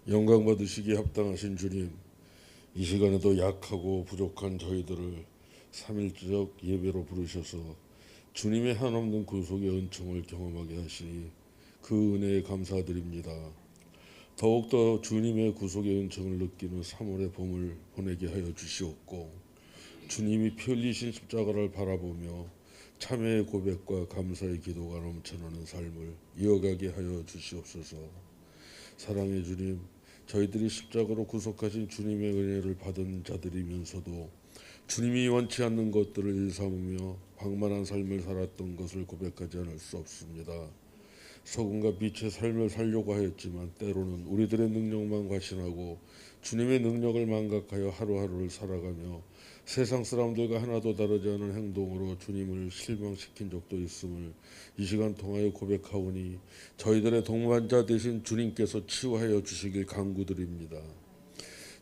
영광 받으시기에 합당하신 주님, 이 시간에도 약하고 부족한 저희들을 삼일적 예배로 부르셔서 주님의 한없는 구속의 은총을 경험하게 하시니 그 은혜에 감사드립니다. 더욱더 주님의 구속의 은총을 느끼는 3월의 봄을 보내게 하여 주시옵고, 주님이 피 흘리신 십자가를 바라보며 참회의 고백과 감사의 기도가 넘쳐나는 삶을 이어가게 하여 주시옵소서. 사랑의 주님, 저희들이 십자가로 구속하신 주님의 은혜를 받은 자들이면서도 주님이 원치 않는 것들을 일삼으며 방만한 삶을 살았던 것을 고백하지 않을 수 없습니다. 소금과 빛의 삶을 살려고 하였지만 때로는 우리들의 능력만 과신하고 주님의 능력을 망각하여 하루하루를 살아가며 세상 사람들과 하나도 다르지 않은 행동으로 주님을 실망시킨 적도 있음을 이 시간 통하여 고백하오니 저희들의 동반자 되신 주님께서 치유하여 주시길 간구드립니다.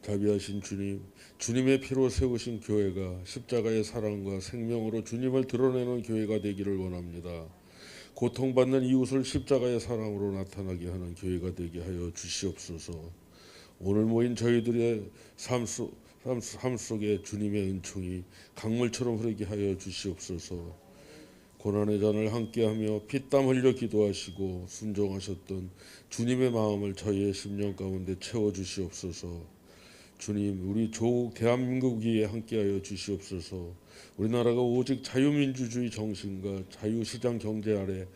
자비하신 주님, 주님의 피로 세우신 교회가 십자가의 사랑과 생명으로 주님을 드러내는 교회가 되기를 원합니다. 고통받는 이웃을 십자가의 사랑으로 나타나게 하는 교회가 되게 하여 주시옵소서. 오늘 모인 저희들의 삶 속에 주님의 은총이 강물처럼 흐르게 하여 주시옵소서. 고난의 잔을 함께하며 피땀 흘려 기도하시고 순종하셨던 주님의 마음을 저희의 심령 가운데 채워주시옵소서. 주님, 우리 조국 대한민국 위에 함께하여 주시옵소서. 우리나라가 오직 자유민주주의 정신과 자유시장 경제 아래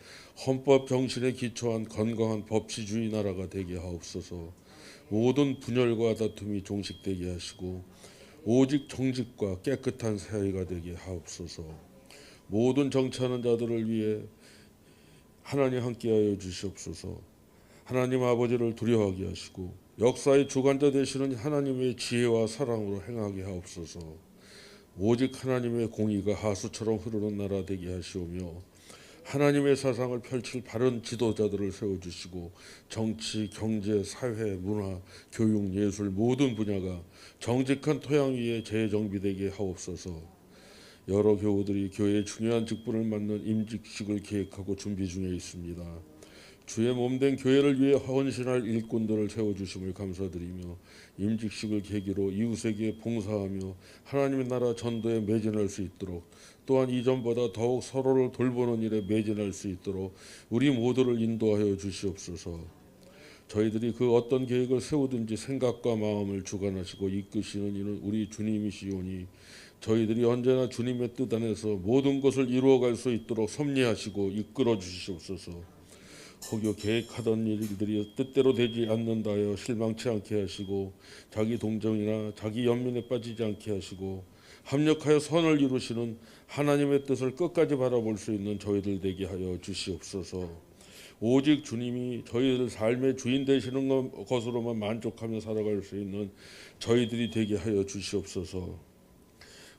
헌법 정신에 기초한 건강한 법치주의 나라가 되게 하옵소서. 모든 분열과 다툼이 종식되게 하시고 오직 정직과 깨끗한 사회가 되게 하옵소서. 모든 정치하는 자들을 위해 하나님 함께하여 주시옵소서. 하나님 아버지를 두려워하게 하시고 역사의 주관자 되시는 하나님의 지혜와 사랑으로 행하게 하옵소서. 오직 하나님의 공의가 하수처럼 흐르는 나라 되게 하시오며 하나님의 사상을 펼칠 바른 지도자들을 세워주시고 정치, 경제, 사회, 문화, 교육, 예술 모든 분야가 정직한 토양 위에 재정비되게 하옵소서. 여러 교우들이 교회의 중요한 직분을 맡는 임직식을 계획하고 준비 중에 있습니다. 주의 몸된 교회를 위해 헌신할 일꾼들을 세워주심을 감사드리며 임직식을 계기로 이웃에게 봉사하며 하나님의 나라 전도에 매진할 수 있도록, 또한 이전보다 더욱 서로를 돌보는 일에 매진할 수 있도록 우리 모두를 인도하여 주시옵소서. 저희들이 그 어떤 계획을 세우든지 생각과 마음을 주관하시고 이끄시는 이는 우리 주님이시오니 저희들이 언제나 주님의 뜻 안에서 모든 것을 이루어갈 수 있도록 섭리하시고 이끌어 주시옵소서. 혹여 계획하던 일들이 뜻대로 되지 않는다 하여 실망치 않게 하시고 자기 동정이나 자기 연민에 빠지지 않게 하시고 합력하여 선을 이루시는 하나님의 뜻을 끝까지 바라볼 수 있는 저희들 되게 하여 주시옵소서. 오직 주님이 저희들 삶의 주인 되시는 것으로만 만족하며 살아갈 수 있는 저희들이 되게 하여 주시옵소서.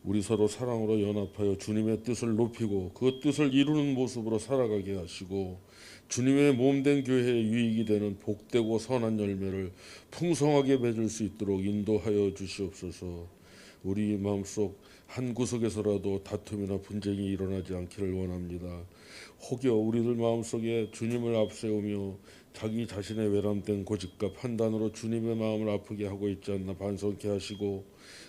우리 서로 사랑으로 연합하여 주님의 뜻을 높이고 그 뜻을 이루는 모습으로 살아가게 하시고 주님의 몸된 교회의 유익이 되는 복되고 선한 열매를 풍성하게 맺을 수 있도록 인도하여 주시옵소서. 우리 마음속 한 구석에서라도 다툼이나 분쟁이 일어나지 않기를 원합니다. 혹여 우리들 마음속에 주님을 앞세우며 자기 자신의 외람된 고집과 판단으로 주님의 마음을 아프게 하고 있지 않나 반성케 하시고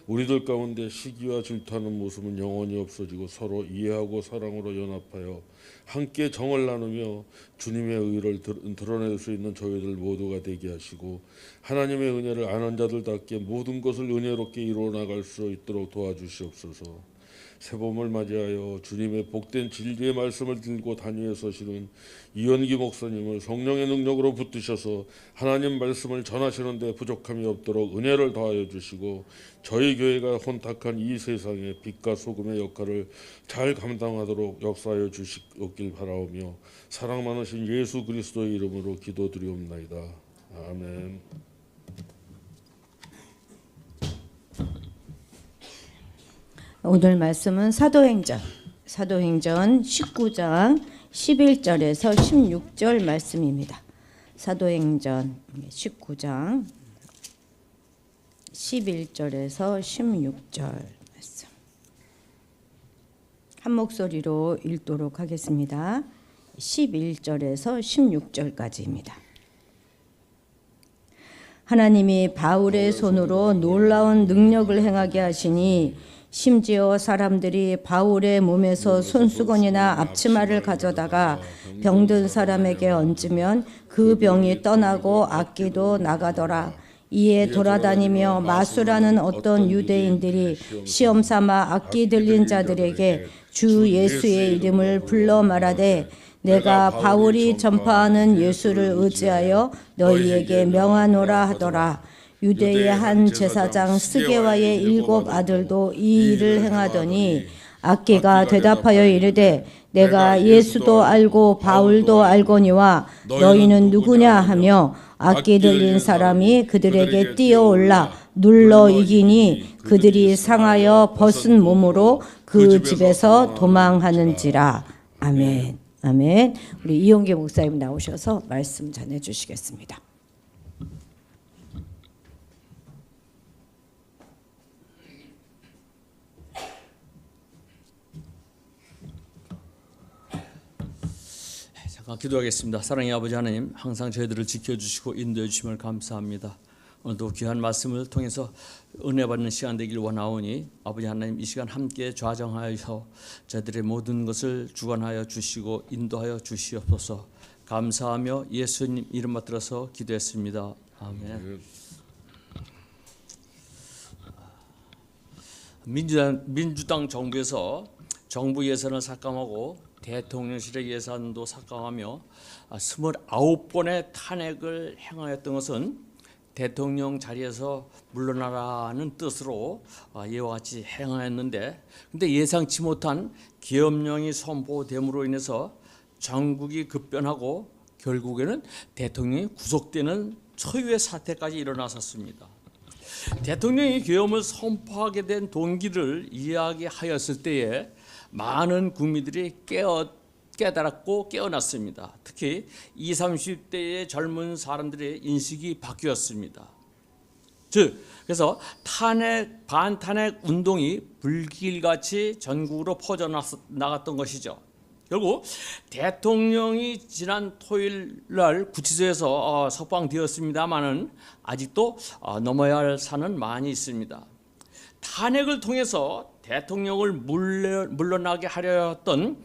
우리들 가운데 시기와 질투하는 모습은 영원히 없어지고 서로 이해하고 사랑으로 연합하여 함께 정을 나누며 주님의 의를 드러낼 수 있는 저희들 모두가 되게 하시고 하나님의 은혜를 아는 자들답게 모든 것을 은혜롭게 이루어 나갈 수 있도록 도와주시옵소서. 새봄을 맞이하여 주님의 복된 진리의 말씀을 들고 단위에 서시는 이현기 목사님을 성령의 능력으로 붙드셔서 하나님 말씀을 전하시는 데 부족함이 없도록 은혜를 더하여 주시고 저희 교회가 혼탁한 이 세상의 빛과 소금의 역할을 잘 감당하도록 역사하여 주시옵길 바라오며 사랑 많으신 예수 그리스도의 이름으로 기도드리옵나이다. 아멘. 오늘 말씀은 사도행전 19장 11절에서 16절 말씀입니다. 사도행전 19장 11절에서 16절 말씀. 한 목소리로 읽도록 하겠습니다. 11절에서 16절까지입니다. 하나님이 바울의 손으로 놀라운 능력을 행하게 하시니 심지어 사람들이 바울의 몸에서 손수건이나 앞치마를 가져다가 병든 사람에게 얹으면 그 병이 떠나고 악기도 나가더라. 이에 돌아다니며 마수라는 어떤 유대인들이 시험 삼아 악기 들린 자들에게 주 예수의 이름을 불러 말하되 내가 바울이 전파하는 예수를 의지하여 너희에게 명하노라 하더라. 유대의 한 제사장 스게와의 7 아들도 이 일을 행하더니 악기가 대답하여 이르되 내가 예수도 알고 바울도 알거니와 너희는 누구냐 하며 악기 들린 사람이 그들에게 뛰어올라 눌러 이기니 그들이 상하여 벗은 몸으로 그 집에서 도망하는지라. 아멘. 아멘. 우리 이용계 목사님 나오셔서 말씀 전해 주시겠습니다. 잠깐 기도하겠습니다. 사랑의 아버지 하나님, 항상 저희들을 지켜주시고 인도해 주심을 감사합니다. 오늘도 귀한 말씀을 통해서 은혜 받는 시간 되길 원하오니 아버지 하나님 이 시간 함께 좌정하여서 저희들의 모든 것을 주관하여 주시고 인도하여 주시옵소서. 감사하며 예수님 이름 받들어서 기도했습니다. 아멘. 민주당 정부에서 정부 예산을 삭감하고 대통령실의 예산도 삭감하며 29번의 탄핵을 행하였던 것은 대통령 자리에서 물러나라는 뜻으로 이와 같이 행하였는데, 근데 예상치 못한 계엄령이 선포됨으로 인해서 전국이 급변하고 결국에는 대통령이 구속되는 초유의 사태까지 일어났었습니다. 대통령이 계엄을 선포하게 된 동기를 이야기하였을 때에 많은 국민들이 깨달았고 깨어났습니다. 특히 20, 30대의 젊은 사람들의 인식이 바뀌었습니다. 그래서 반탄핵 운동이 불길같이 전국으로 퍼져나갔던 것이죠. 결국 대통령이 지난 토요일 날 구치소에서 석방되었습니다마는 아직도 넘어야 할 산은 많이 있습니다. 탄핵을 통해서 대통령을 물러나게 하려 했던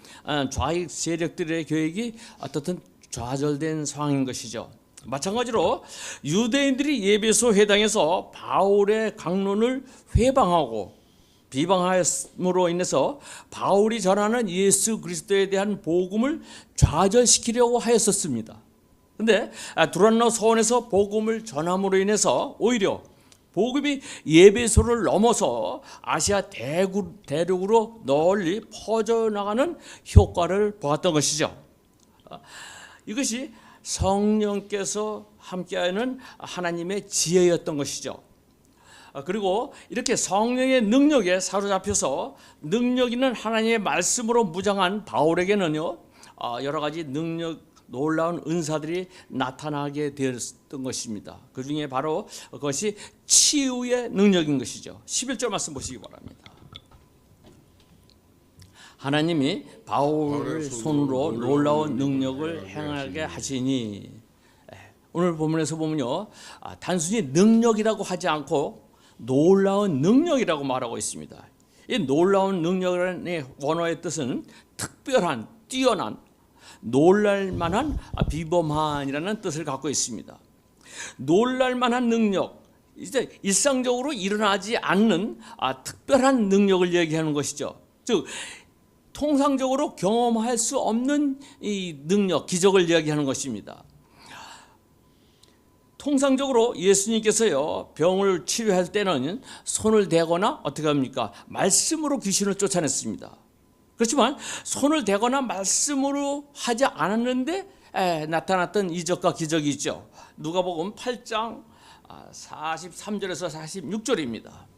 좌익 세력들의 계획이 어떻든 좌절된 상황인 것이죠. 마찬가지로 유대인들이 예배소 회당에서 바울의 강론을 회방하고 비방함으로 인해서 바울이 전하는 예수 그리스도에 대한 복음을 좌절시키려고 하였었습니다. 그런데 두란노 서원에서 복음을 전함으로 인해서 오히려 복음이 예배소를 넘어서 아시아 대륙으로 널리 퍼져나가는 효과를 보았던 것이죠. 이것이 성령께서 함께하는 하나님의 지혜였던 것이죠. 그리고 이렇게 성령의 능력에 사로잡혀서 능력 있는 하나님의 말씀으로 무장한 바울에게는요, 여러 가지 놀라운 은사들이 나타나게 되었던 것입니다. 그 중에 바로 그것이 치유의 능력인 것이죠. 11절 말씀 보시기 바랍니다. 하나님이 바울의 손으로 놀라운 능력을 행하게 하시니, 오늘 본문에서 보면요, 단순히 능력이라고 하지 않고 놀라운 능력이라고 말하고 있습니다. 이 놀라운 능력의 원어의 뜻은 특별한, 뛰어난, 놀랄만한, 비범한이라는 뜻을 갖고 있습니다. 놀랄만한 능력, 이제 일상적으로 일어나지 않는 특별한 능력을 얘기하는 것이죠. 즉 통상적으로 경험할 수 없는 이 능력, 기적을 이야기하는 것입니다. 통상적으로 예수님께서요, 병을 치료할 때는 손을 대거나 어떻게 합니까? 말씀으로 귀신을 쫓아냈습니다. 그렇지만 손을 대거나 말씀으로 하지 않았는데 나타났던 이적과 기적이 있죠. 누가복음 8장 43절에서 46절입니다.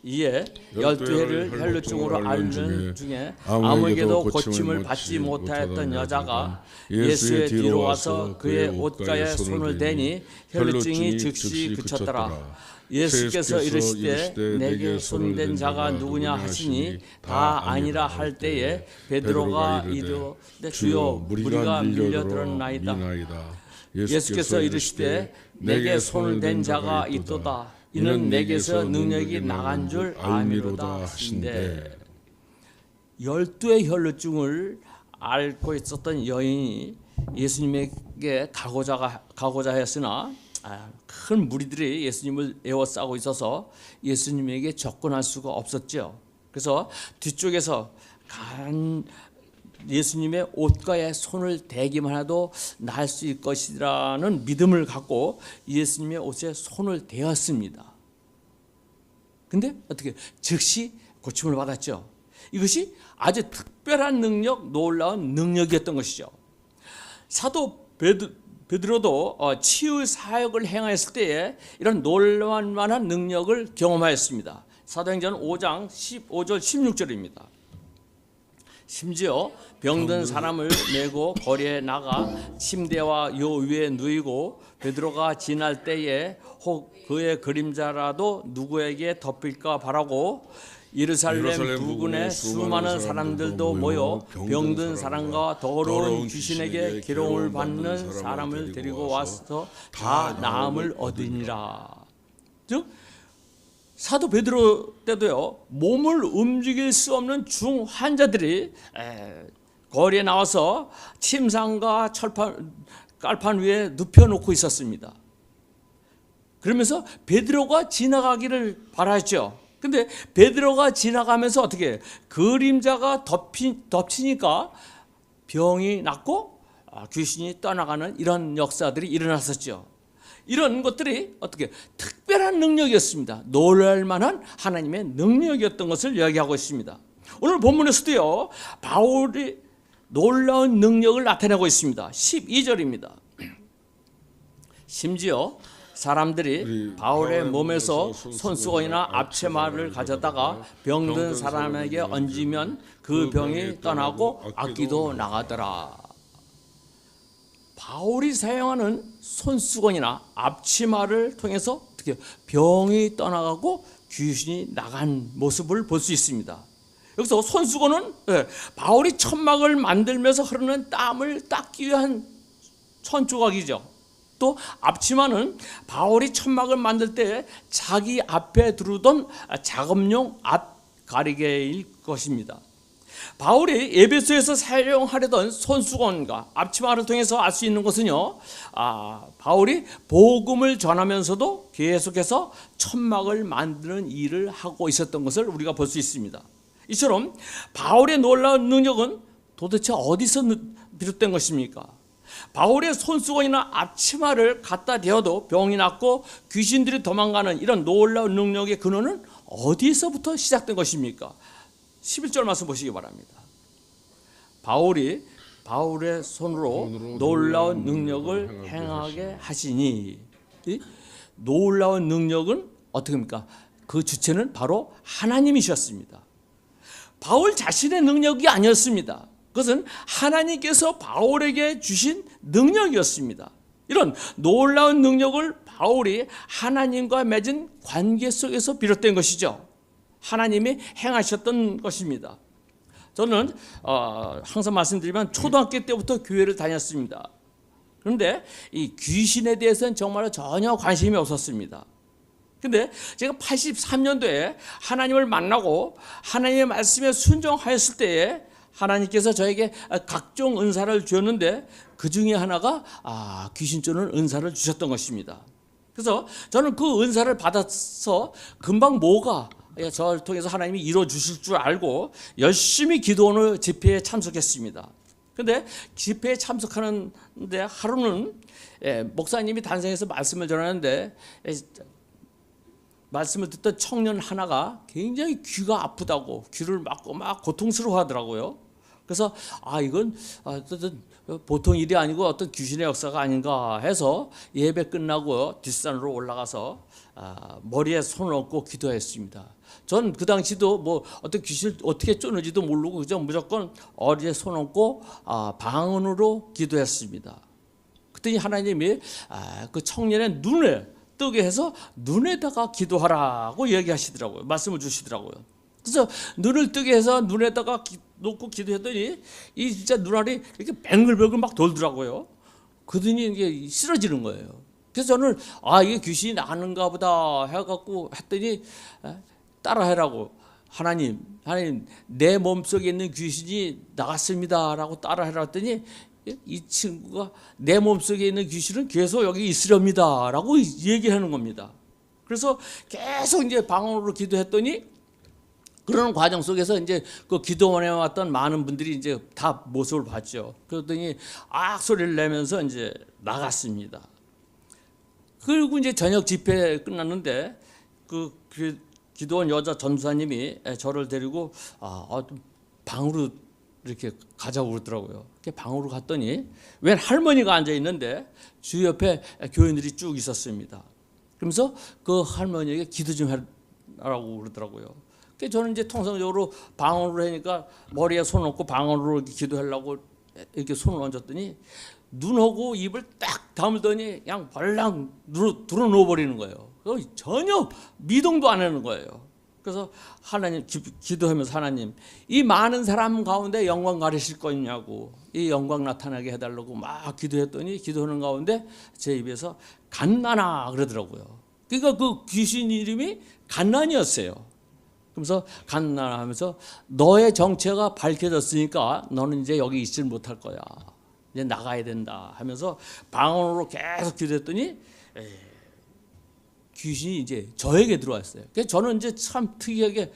이에 12해를 혈루증으로 앓는 중에 아무에게도 고침을 받지 못하였던 여자가 예수의 뒤로 와서 그의 옷가에 손을 대니 혈루증이 즉시 그쳤더라. 예수께서 이르시되 내게 손댄 자가 누구냐 하시니 다 아니라 할 때에 베드로가 이르되 주여 무리가 밀려들었나이다. 예수께서 이르시되 내게 손을 댄 자가 있도다. 이는 내게서 능력이 나간 줄 알미로다 하신대. 12의 혈루증을 앓고 있었던 여인이 예수님에게 가고자 했으나 큰 무리들이 예수님을 에워싸고 있어서 예수님에게 접근할 수가 없었죠. 그래서 뒤쪽에서 예수님의 옷가에 손을 대기만 해도 나을 수 있을 것이라는 믿음을 갖고 예수님의 옷에 손을 대었습니다. 근데 어떻게 즉시 고침을 받았죠. 이것이 아주 특별한 능력, 놀라운 능력이었던 것이죠. 사도 베드로도 치유 사역을 행하였을 때에 이런 놀라울 만한 능력을 경험하였습니다. 사도행전 5장 15절 16절입니다. 심지어 병든 사람을 메고 거리에 나가 침대와 요 위에 누이고 베드로가 지날 때에 혹 그의 그림자라도 누구에게 덮일까 바라고 예루살렘 부근에 수많은 사람들도 모여 병든 사람과 더러운 귀신에게 기롱을 받는 사람을 데리고 와서 다 나음을 얻으니라. 즉 사도 베드로 때도요, 몸을 움직일 수 없는 중환자들이 거리에 나와서 침상과 깔판 위에 눕혀놓고 있었습니다. 그러면서 베드로가 지나가기를 바랐죠. 근데 베드로가 지나가면서 어떻게 그림자가 덮치니까 병이 낫고 귀신이 떠나가는 이런 역사들이 일어났었죠. 이런 것들이 어떻게 특별한 능력이었습니다. 놀랄 만한 하나님의 능력이었던 것을 이야기하고 있습니다. 오늘 본문에서도요, 바울이 놀라운 능력을 나타내고 있습니다. 12절입니다. 심지어 사람들이 바울의 몸에서 손수건이나 앞치마를 가져다가 병든 사람에게 얹으면 그 병이 떠나고 악기도 나가더라. 바울이 사용하는 손수건이나 앞치마를 통해서 어떻게 병이 떠나가고 귀신이 나간 모습을 볼 수 있습니다. 여기서 손수건은 바울이 천막을 만들면서 흐르는 땀을 닦기 위한 손조각이죠. 또 앞치마는 바울이 천막을 만들 때 자기 앞에 두르던 작업용 앞 가리개일 것입니다. 바울이 에베소에서 사용하려던 손수건과 앞치마를 통해서 알 수 있는 것은요, 바울이 복음을 전하면서도 계속해서 천막을 만드는 일을 하고 있었던 것을 우리가 볼 수 있습니다. 이처럼 바울의 놀라운 능력은 도대체 어디서 비롯된 것입니까? 바울의 손수건이나 앞치마를 갖다 대어도 병이 낫고 귀신들이 도망가는 이런 놀라운 능력의 근원은 어디서부터 시작된 것입니까? 11절 말씀 보시기 바랍니다. 바울의 손으로 놀라운 능력을 행하게 하시니, 이 놀라운 능력은 어떻게 합니까? 그 주체는 바로 하나님이셨습니다. 바울 자신의 능력이 아니었습니다. 그것은 하나님께서 바울에게 주신 능력이었습니다. 이런 놀라운 능력을 바울이 하나님과 맺은 관계 속에서 비롯된 것이죠. 하나님이 행하셨던 것입니다. 저는 항상 말씀드리면 초등학교 때부터 교회를 다녔습니다. 그런데 이 귀신에 대해서는 정말로 전혀 관심이 없었습니다. 근데 제가 83년도에 하나님을 만나고 하나님의 말씀에 순종하였을 때에 하나님께서 저에게 각종 은사를 주었는데 그 중에 하나가 귀신 쫓는 은사를 주셨던 것입니다. 그래서 저는 그 은사를 받아서 금방 저를 통해서 하나님이 이루어 주실 줄 알고 열심히 기도하는 집회에 참석했습니다. 그런데 집회에 참석하는데 하루는 목사님이 단상에서 말씀을 전하는데 말씀을 듣던 청년 하나가 굉장히 귀가 아프다고 귀를 막고 막 고통스러워 하더라고요. 그래서 이건 보통 일이 아니고 어떤 귀신의 역사가 아닌가 해서 예배 끝나고 뒷산으로 올라가서 머리에 손을 얹고 기도했습니다. 전 그 당시도 뭐 어떤 귀신을 어떻게 쫓는지도 모르고 그저 무조건 어리에 손 얹고 방언으로 기도했습니다. 그랬더니 하나님이 그 청년의 눈을 뜨게 해서 눈에다가 기도하라고 얘기하시더라고요. 말씀을 주시더라고요. 그래서 눈을 뜨게 해서 눈에다가 놓고 기도했더니 이 진짜 눈알이 이렇게 뱅글뱅글 막 돌더라고요. 그러더니 이게 쓰러지는 거예요. 그래서 저는 이게 귀신이 나는가 보다 해갖고 했더니 따라해라고. 하나님 내 몸속에 있는 귀신이 나갔습니다라고 따라해라 했더니 이 친구가 내 몸속에 있는 귀신은 계속 여기 있으렵니다라고 얘기하는 겁니다. 그래서 계속 이제 방언으로 기도했더니 그런 과정 속에서 이제 그 기도원에 왔던 많은 분들이 이제 다 모습을 봤죠. 그러더니 소리를 내면서 이제 나갔습니다. 그리고 이제 저녁 집회 끝났는데 그 기도원 여자 전도사님이 저를 데리고 방으로 이렇게 가자고 그러더라고요. 방으로 갔더니 웬 할머니가 앉아 있는데 주 옆에 교인들이 쭉 있었습니다. 그러면서 그 할머니에게 기도 좀 하라고 그러더라고요. 저는 이제 통상적으로 방언으로 하니까 머리에 손 얹고 방언으로 기도하려고 이렇게 손을 얹었더니 눈하고 입을 딱 다물더니 그냥 벌랑 들어 누워버리는 거예요. 전혀 미동도 안 하는 거예요. 그래서 하나님 기도하면서 하나님 이 많은 사람 가운데 영광 가리실 거냐고 이 영광 나타나게 해달라고 막 기도했더니 기도하는 가운데 제 입에서 갓난아 그러더라고요. 그러니까 그 귀신 이름이 갓난이었어요. 그러면서 갓난아 하면서 너의 정체가 밝혀졌으니까 너는 이제 여기 있질 못할 거야. 이제 나가야 된다 하면서 방언으로 계속 기도했더니 귀신이 이제 저에게 들어왔어요. 그래서 저는 이제 참 특이하게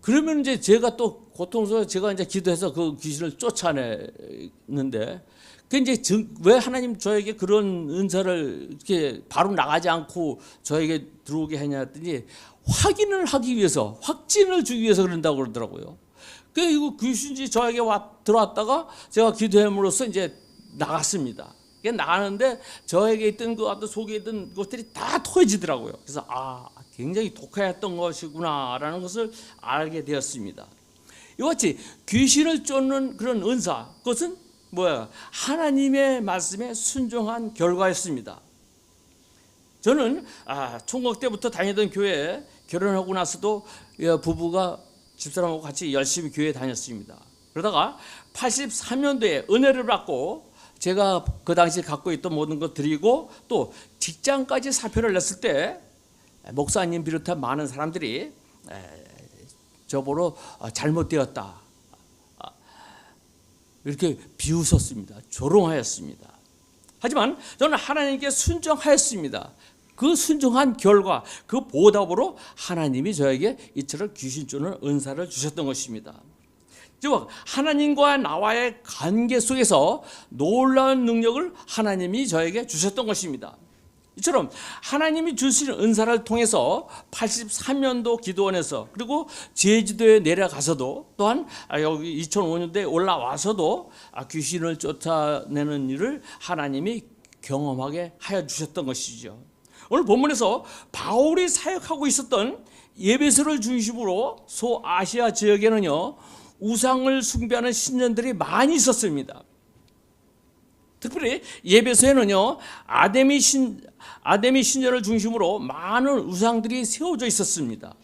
그러면 이제 제가 또 고통스러워 제가 이제 기도해서 그 귀신을 쫓아내는데 그 이제 왜 하나님 저에게 그런 은사를 이렇게 바로 나가지 않고 저에게 들어오게 하냐 했더니 확인을 하기 위해서 확진을 주기 위해서 그런다고 그러더라고요. 그 귀신이 저에게 들어왔다가 제가 기도함으로써 이제 나갔습니다. 나가는데 저에게 있던 그 어떤 속에 있던 것들이 다 토해지더라고요. 그래서 굉장히 독하였던 것이구나라는 것을 알게 되었습니다. 이와 같이 귀신을 쫓는 그런 은사, 그것은 뭐야? 하나님의 말씀에 순종한 결과였습니다. 저는 총각 때부터 다니던 교회에 결혼하고 나서도 부부가 집사람하고 같이 열심히 교회에 다녔습니다. 그러다가 83년도에 은혜를 받고 제가 그 당시 갖고 있던 모든 것 드리고 또 직장까지 사표를 냈을 때 목사님 비롯한 많은 사람들이 저보러 잘못되었다 이렇게 비웃었습니다. 조롱하였습니다. 하지만 저는 하나님께 순종하였습니다. 그 순종한 결과 그 보답으로 하나님이 저에게 이처럼 귀신 쫓는 은사를 주셨던 것입니다. 즉 하나님과 나와의 관계 속에서 놀라운 능력을 하나님이 저에게 주셨던 것입니다. 이처럼 하나님이 주신 은사를 통해서 83년도 기도원에서 그리고 제주도에 내려가서도 또한 여기 2005년도에 올라와서도 귀신을 쫓아내는 일을 하나님이 경험하게 하여 주셨던 것이죠. 오늘 본문에서 바울이 사역하고 있었던 에베소를 중심으로 소아시아 지역에는요 우상을 숭배하는 신전들이 많이 있었습니다. 특별히 에베소에는요 아데미 신전을 중심으로 많은 우상들이 세워져 있었습니다.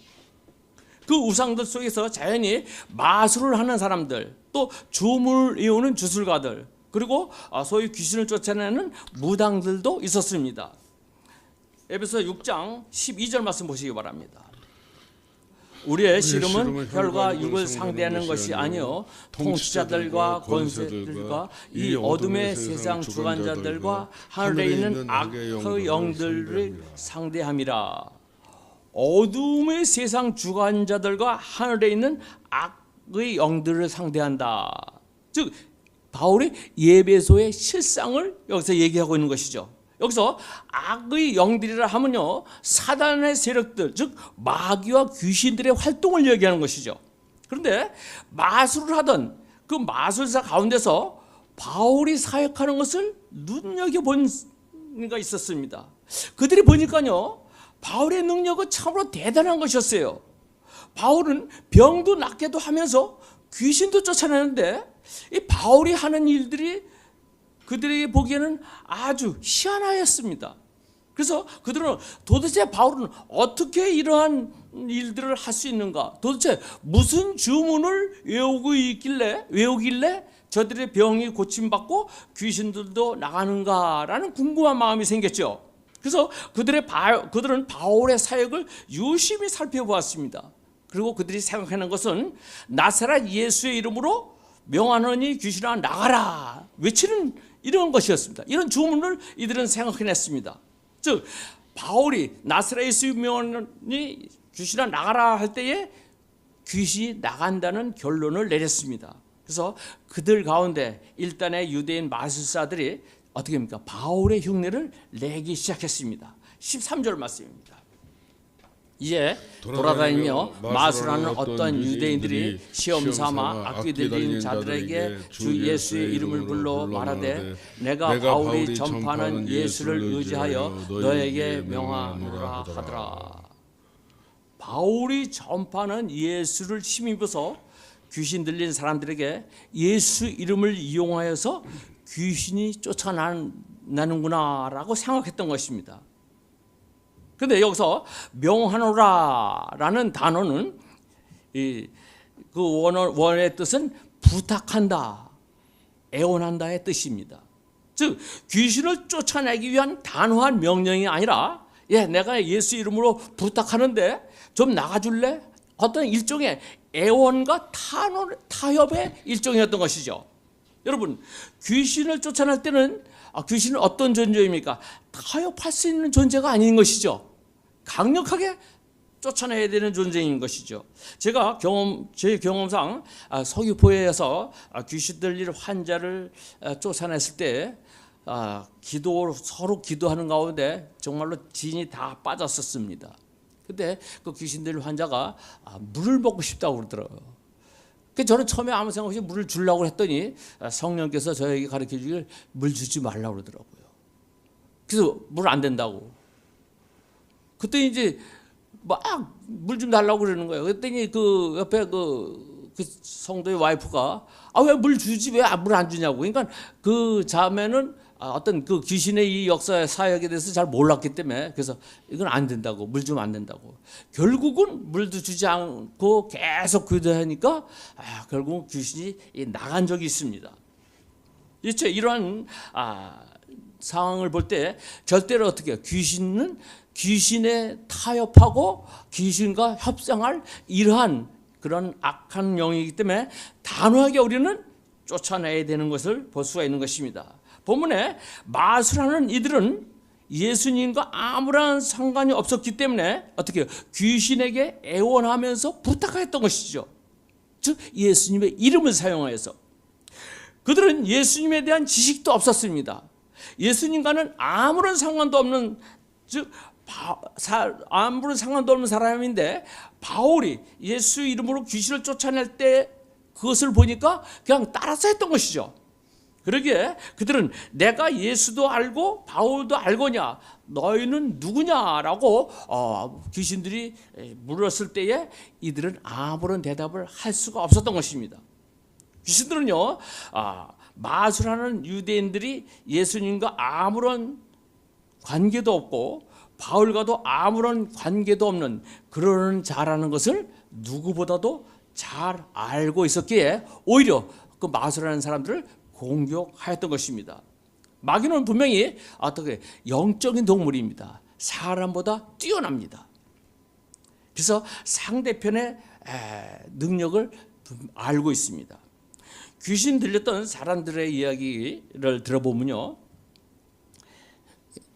그 우상들 속에서 자연히 마술을 하는 사람들, 또 주문을 외우는 주술가들, 그리고 소위 귀신을 쫓아내는 무당들도 있었습니다. 에베소 6장 12절 말씀 보시기 바랍니다. 우리의 씨름은 혈과 육을 상대하는 것이 아니요 통치자들과 권세들과 이 어둠의 세상 주관자들과 하늘에 있는 악의 영들을 상대함이라. 어둠의 세상 주관자들과 하늘에 있는 악의 영들을 상대한다. 즉 바울이 에베소의 실상을 여기서 얘기하고 있는 것이죠. 여기서 악의 영들이라 하면요 사단의 세력들, 즉 마귀와 귀신들의 활동을 얘기하는 것이죠. 그런데 마술을 하던 그 마술사 가운데서 바울이 사역하는 것을 눈여겨본 이가 있었습니다. 그들이 보니까요 바울의 능력은 참으로 대단한 것이었어요. 바울은 병도 낫게도 하면서 귀신도 쫓아내는데 이 바울이 하는 일들이 그들에게 보기에는 아주 희한하였습니다. 그래서 그들은 도대체 바울은 어떻게 이러한 일들을 할 수 있는가? 도대체 무슨 주문을 외우길래 저들의 병이 고침받고 귀신들도 나가는가라는 궁금한 마음이 생겼죠. 그래서 그들은 바울의 사역을 유심히 살펴보았습니다. 그리고 그들이 생각하는 것은 나사렛 예수의 이름으로 명하노니 귀신아 나가라 외치는 이런 것이었습니다. 이런 주문을 이들은 생각해냈습니다. 즉 바울이 나사렛 예수의 명하노니 귀신아 나가라 할 때에 귀신이 나간다는 결론을 내렸습니다. 그래서 그들 가운데 일단의 유대인 마술사들이 어떻게 합니까? 바울의 흉내를 내기 시작했습니다. 13절 말씀입니다. 이제 돌아다니며 마술하는 어떤 유대인들이 시험삼아 악귀 들린 자들에게 주 예수의 이름을 불러 말하되 내가 바울이 전파하는 예수를 의지하여 너에게 명하노라 하더라. 바울이 전파하는 예수를 힘입어서 귀신 들린 사람들에게 예수 이름을 이용하여서 귀신이 쫓아나는구나라고 생각했던 것입니다. 그런데 여기서 명하노라라는 단어는 그 원어의 뜻은 부탁한다, 애원한다의 뜻입니다. 즉 귀신을 쫓아내기 위한 단호한 명령이 아니라 내가 예수 이름으로 부탁하는데 좀 나가줄래? 어떤 일종의 애원과 타협의 일종이었던 것이죠. 여러분 귀신을 쫓아낼 때는 귀신은 어떤 존재입니까? 타협할 수 있는 존재가 아닌 것이죠. 강력하게 쫓아내야 되는 존재인 것이죠. 제 경험상 서귀포에서 귀신 들린 환자를 쫓아냈을 때 서로 기도하는 가운데 정말로 진이 다 빠졌었습니다. 근데 그 귀신 들린 환자가 물을 먹고 싶다고 그러더라고요. 저는 처음에 아무 생각 없이 물을 주려고 했더니 성령께서 저에게 가르쳐 주길 물 주지 말라고 그러더라고요. 그래서 물 안 된다고. 그때 이제 막 물 좀 달라고 그러는 거예요. 그랬더니 그 옆에 그 성도의 와이프가 왜 물 주지 왜 물 안 주냐고. 그러니까 그 자매는 어떤 그 귀신의 이 역사의 사역에 대해서 잘 몰랐기 때문에 그래서 이건 안 된다고 물 주면 안 된다고. 결국은 물도 주지 않고 계속 기도하니까 결국 귀신이 나간 적이 있습니다. 그렇죠? 이러한 상황을 볼 때 절대로 어떻게 해요? 귀신은 귀신에 타협하고 귀신과 협상할 이러한 그런 악한 영이기 때문에 단호하게 우리는 쫓아내야 되는 것을 볼 수가 있는 것입니다. 본문에 마술하는 이들은 예수님과 아무런 상관이 없었기 때문에 어떻게 해요? 귀신에게 애원하면서 부탁했던 것이죠. 즉 예수님의 이름을 사용하여서. 그들은 예수님에 대한 지식도 없었습니다. 예수님과는 아무런 상관도 없는 아무런 상관도 없는 사람인데 바울이 예수 이름으로 귀신을 쫓아낼 때 그것을 보니까 그냥 따라서 했던 것이죠. 그러기에 그들은 내가 예수도 알고 바울도 알거냐 너희는 누구냐라고 귀신들이 물었을 때에 이들은 아무런 대답을 할 수가 없었던 것입니다. 귀신들은요 마술하는 유대인들이 예수님과 아무런 관계도 없고 바울과도 아무런 관계도 없는 그런 자라는 것을 누구보다도 잘 알고 있었기에 오히려 그 마술하는 사람들을 공격하였던 것입니다. 마귀는 분명히 어떻게 영적인 동물입니다. 사람보다 뛰어납니다. 그래서 상대편의 능력을 알고 있습니다. 귀신 들렸던 사람들의 이야기를 들어보면요,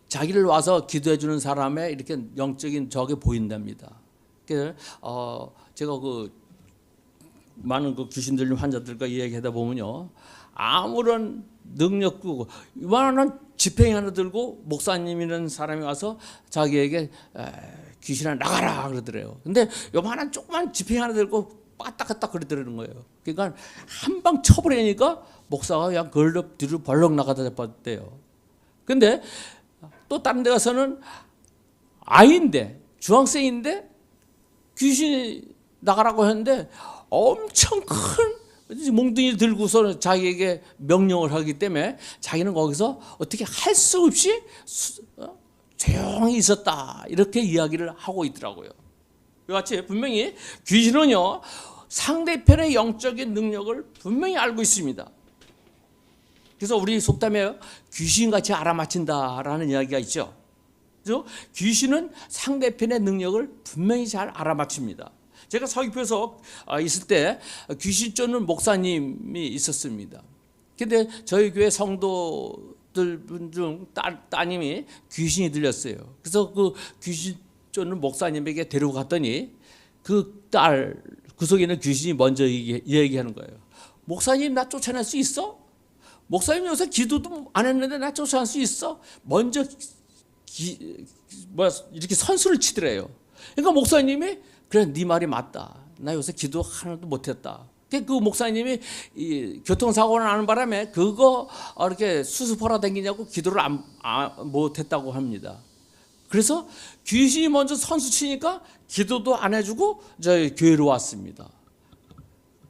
자기를 와서 기도해 주는 사람의 이렇게 영적인 적이 보인답니다. 그래서 제가 그 많은 그 귀신 들린 환자들과 이야기하다 보면요, 아무런 능력도 이만한 지팡이 하나 들고 목사님이라는 사람이 와서 자기에게 귀신아 나가라 그러더래요. 근데 요만한 조그만 지팡이 하나 들고 빠딱빠딱 그러더라는 거예요. 그러니까 한 방 쳐버리니까 목사가 그냥 걸럽 뒤로 벌렁 나가다 봤대요. 근데 또 다른 데 가서는 아이인데 중학생인데 귀신이 나가라고 했는데 엄청 큰 몽둥이 들고서 자기에게 명령을 하기 때문에 자기는 거기서 어떻게 할 수 없이 조용히 있었다 이렇게 이야기를 하고 있더라고요. 이같이 분명히 귀신은요 상대편의 영적인 능력을 분명히 알고 있습니다. 그래서 우리 속담에 귀신같이 알아맞힌다라는 이야기가 있죠. 그래서 귀신은 상대편의 능력을 분명히 잘 알아맞힙니다. 제가 서귀포에서 있을 때 귀신 쫓는 목사님이 있었습니다. 근데 저희 교회 성도들 중 따님이 귀신이 들렸어요. 그래서 그 귀신 쫓는 목사님에게 데리고 갔더니 그 딸 구석에 귀신이 먼저 얘기하는 거예요. 목사님 나 쫓아낼 수 있어? 목사님 요새 기도도 안 했는데 나 쫓아낼 수 있어? 먼저 이렇게 선수를 치더래요. 그러니까 목사님이 그래 네 말이 맞다. 나 요새 기도 하나도 못했다. 그 목사님이 이 교통사고가 나는 바람에 그거 이렇게 수습하러 다니냐고 기도를 못했다고 합니다. 그래서 귀신이 먼저 선수 치니까 기도도 안 해주고 저희 교회로 왔습니다.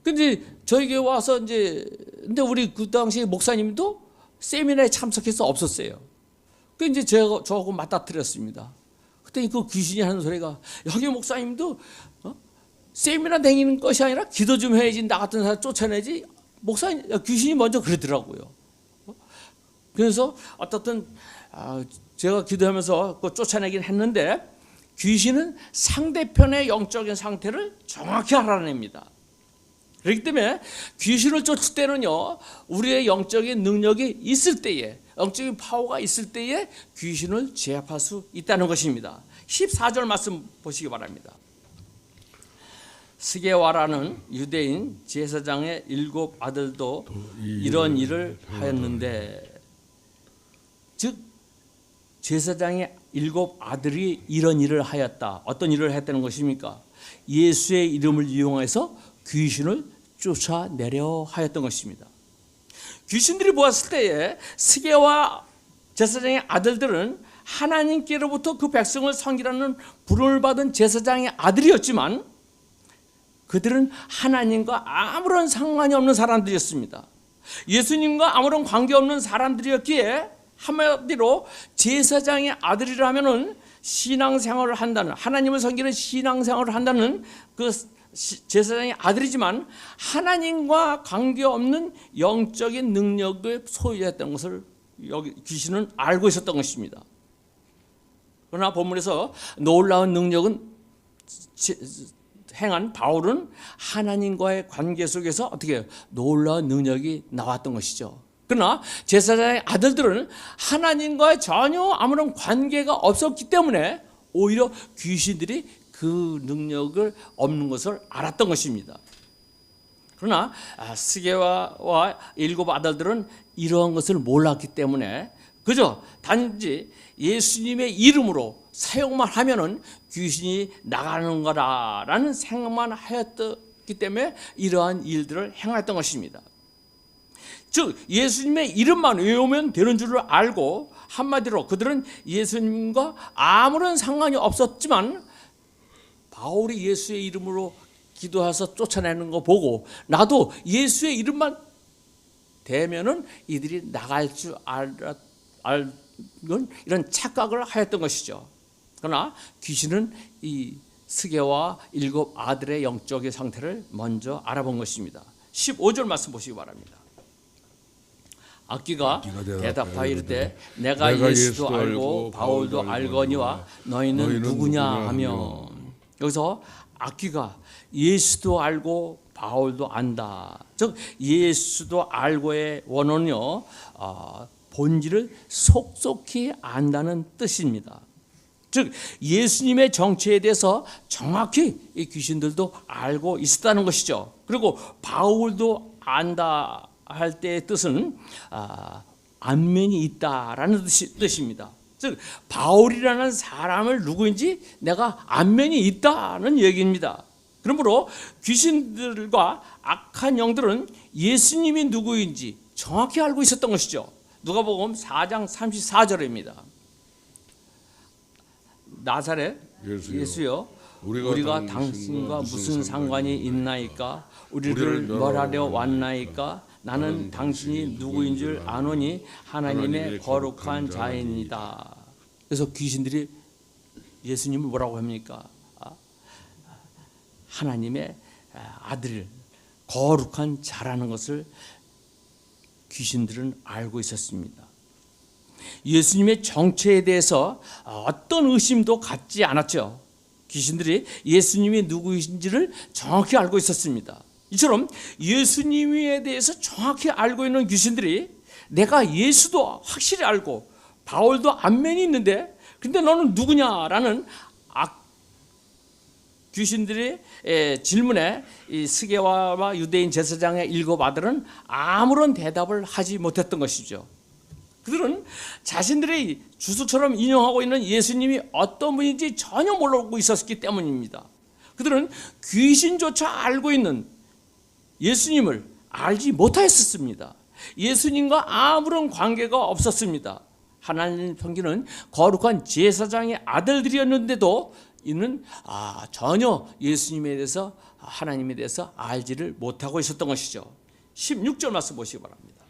근데 저희 교회 와서 근데 우리 그 당시 목사님도 세미나에 참석해서 없었어요. 그 이제 저하고 맞닥뜨렸습니다. 그때 그 귀신이 하는 소리가 여기 목사님도 세미나 다니는 것이 아니라 기도 좀 해야지 나 같은 사람 쫓아내지 목사님 귀신이 먼저 그러더라고요. 그래서 어떻든 제가 기도하면서 그 쫓아내긴 했는데 귀신은 상대편의 영적인 상태를 정확히 알아냅니다. 그렇기 때문에 귀신을 쫓을 때는요 우리의 영적인 능력이 있을 때에 영적인 파워가 있을 때에 귀신을 제압할 수 있다는 것입니다. 14절 말씀 보시기 바랍니다. 스게와라는 유대인 제사장의 7 아들도 이런 일을 하였는데, 즉 제사장의 7 아들이 이런 일을 하였다. 어떤 일을 했다는 것입니까? 예수의 이름을 이용해서 귀신을 쫓아내려 하였던 것입니다. 귀신들이 보았을 때에 스게와 제사장의 아들들은 하나님께로부터 그 백성을 섬기라는 부름을 받은 제사장의 아들이었지만 그들은 하나님과 아무런 상관이 없는 사람들이었습니다. 예수님과 아무런 관계없는 사람들이었기에 한마디로 제사장의 아들이라면은 신앙생활을 한다는, 하나님을 섬기는 신앙생활을 한다는 그 제사장의 아들이지만 하나님과 관계없는 영적인 능력을 소유했던 것을 여기 귀신은 알고 있었던 것입니다. 그러나 본문에서 놀라운 능력은 행한 바울은 하나님과의 관계 속에서 어떻게 놀라운 능력이 나왔던 것이죠. 그러나 제사장의 아들들은 하나님과 전혀 아무런 관계가 없었기 때문에 오히려 귀신들이 그 능력을 없는 것을 알았던 것입니다. 그러나 스게와 7 아들들은 이러한 것을 몰랐기 때문에 그저 단지 예수님의 이름으로 사용만 하면은 귀신이 나가는 거라라는 생각만 하였기 때문에 이러한 일들을 행했던 것입니다. 즉 예수님의 이름만 외우면 되는 줄을 알고 한마디로 그들은 예수님과 아무런 상관이 없었지만 바울이 예수의 이름으로 기도해서 쫓아내는 거 보고 나도 예수의 이름만 대면은 이들이 나갈 줄 알건 이런 착각을 하였던 것이죠. 그러나 귀신은 이 스게와 7 아들의 영적인 상태를 먼저 알아본 것입니다. 15절 말씀 보시기 바랍니다. 악기가 대답하여 이르되 내가 예수도 알고 바울도 알거니와 너희는 누구냐 하며, 여기서 악기가 예수도 알고 바울도 안다. 즉 예수도 알고의 원어는요 본질을 속속히 안다는 뜻입니다. 즉 예수님의 정체에 대해서 정확히 이 귀신들도 알고 있었다는 것이죠. 그리고 바울도 안다 할 때의 뜻은 안면이 있다라는 뜻입니다. 즉 바울이라는 사람을 누구인지 내가 안면이 있다는 얘기입니다. 그러므로 귀신들과 악한 영들은 예수님이 누구인지 정확히 알고 있었던 것이죠. 누가복음 4장 34절입니다. 나사렛 예수여 우리가 당신과 무슨 상관이 있나이까? 우리를 멸하려 왔나이까? 나는 당신이 누구인 줄 아노니 하나님의 거룩한 자이니이다. 그래서 귀신들이 예수님을 뭐라고 합니까? 하나님의 아들, 거룩한 자라는 것을 귀신들은 알고 있었습니다. 예수님의 정체에 대해서 어떤 의심도 갖지 않았죠. 귀신들이 예수님이 누구이신지를 정확히 알고 있었습니다. 이처럼 예수님에 대해서 정확히 알고 있는 귀신들이 내가 예수도 확실히 알고 바울도 안면이 있는데 근데 너는 누구냐라는 귀신들의 질문에 이 스게와와 유대인 제사장의 7 아들은 아무런 대답을 하지 못했던 것이죠. 그들은 자신들의 주소처럼 인용하고 있는 예수님이 어떤 분인지 전혀 모르고 있었기 때문입니다. 그들은 귀신조차 알고 있는 예수님을 알지 못하였습니다. 예수님과 아무런 관계가 없었습니다. 하나님 성기는 거룩한 제사장의 아들들이었는데도 이는 전혀 예수님에 대해서 하나님에 대해서 알지를 못하고 있었던 것이죠. 16절 말씀 보시기 바랍니다.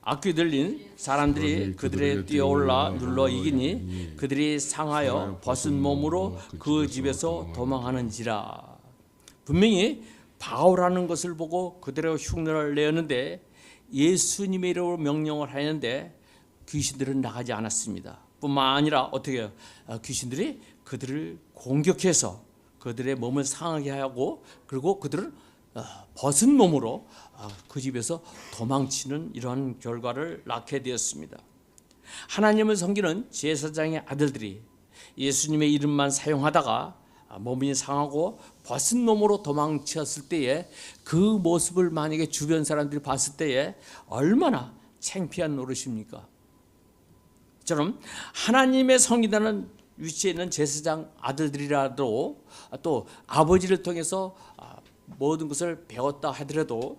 악귀 들린 사람들이 그들에 뛰어올라 눌러 이기니 그들이 상하여 벗은 몸으로 그 집에서 도망하는지라. 분명히 바울하는 것을 보고 그대로 흉내를 내었는데 예수님의 이름으로 명령을 하였는데 귀신들은 나가지 않았습니다. 뿐만 아니라 어떻게 해요? 귀신들이 그들을 공격해서 그들의 몸을 상하게 하고 그리고 그들을 벗은 몸으로 그 집에서 도망치는 이러한 결과를 낳게 되었습니다. 하나님을 섬기는 제사장의 아들들이 예수님의 이름만 사용하다가 몸이 상하고 벗은 몸으로 도망쳤을 때에 그 모습을 만약에 주변 사람들이 봤을 때에 얼마나 창피한 노릇입니까? 저는 하나님의 성이라는 위치에 있는 제사장 아들들이라도 또 아버지를 통해서 모든 것을 배웠다 하더라도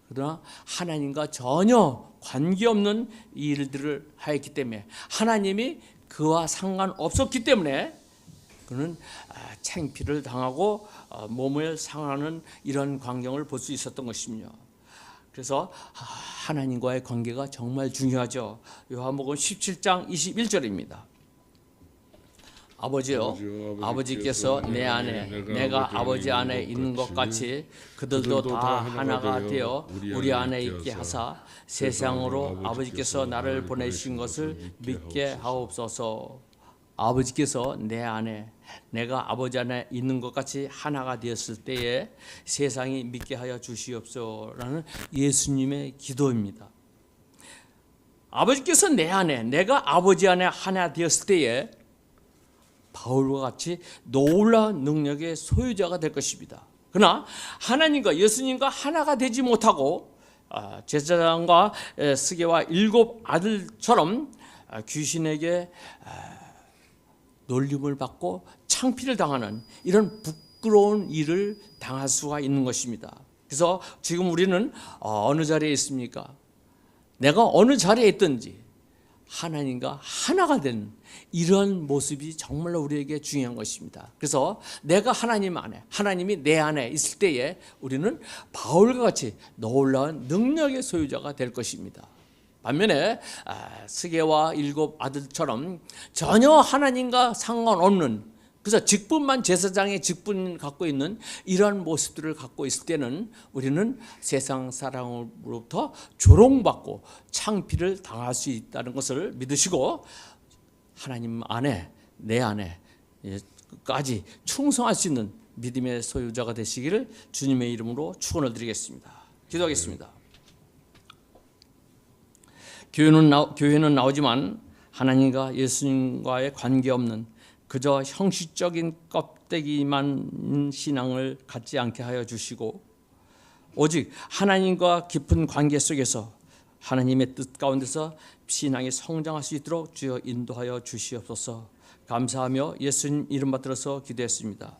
그러나 하나님과 전혀 관계없는 일들을 하였기 때문에 하나님이 그와 상관없었기 때문에 그는 창피를 당하고 몸을 상하는 이런 광경을 볼 수 있었던 것입니다. 그래서 하나님과의 관계가 정말 중요하죠. 요한복음 17장 21절입니다. 아버지요, 아버지께서 내 안에 내가 아버지 안에 있는 것 같이 그들도 다 하나가 되어 우리 안에 있게 하사 세상으로 아버지께서 나를 보내신 것을 믿게 하옵소서. 아버지께서 내 안에 내가 아버지 안에 있는 것 같이 하나가 되었을 때에 세상이 믿게 하여 주시옵소서라는 예수님의 기도입니다. 아버지께서 내 안에 내가 아버지 안에 하나 되었을 때에 바울과 같이 놀라운 능력의 소유자가 될 것입니다. 그러나 하나님과 예수님과 하나가 되지 못하고 제사장과 스게와 7 아들처럼 귀신에게 놀림을 받고 창피를 당하는 이런 부끄러운 일을 당할 수가 있는 것입니다. 그래서 지금 우리는 어느 자리에 있습니까? 내가 어느 자리에 있든지 하나님과 하나가 된 이런 모습이 정말로 우리에게 중요한 것입니다. 그래서 내가 하나님 안에, 하나님이 내 안에 있을 때에 우리는 바울과 같이 놀라운 능력의 소유자가 될 것입니다. 반면에 스게와 7 아들처럼 전혀 하나님과 상관없는 그래서 직분만 제사장의 직분 갖고 있는 이런 모습들을 갖고 있을 때는 우리는 세상 사람으로부터 조롱받고 창피를 당할 수 있다는 것을 믿으시고 하나님 안에 내 안에 끝까지 충성할 수 있는 믿음의 소유자가 되시기를 주님의 이름으로 축원을 드리겠습니다. 기도하겠습니다. 교회는 나오지만 하나님과 예수님과의 관계없는 그저 형식적인 껍데기만 신앙을 갖지 않게 하여 주시고 오직 하나님과 깊은 관계 속에서 하나님의 뜻 가운데서 신앙이 성장할 수 있도록 주여 인도하여 주시옵소서. 감사하며 예수님 이름 받들어서 기도했습니다.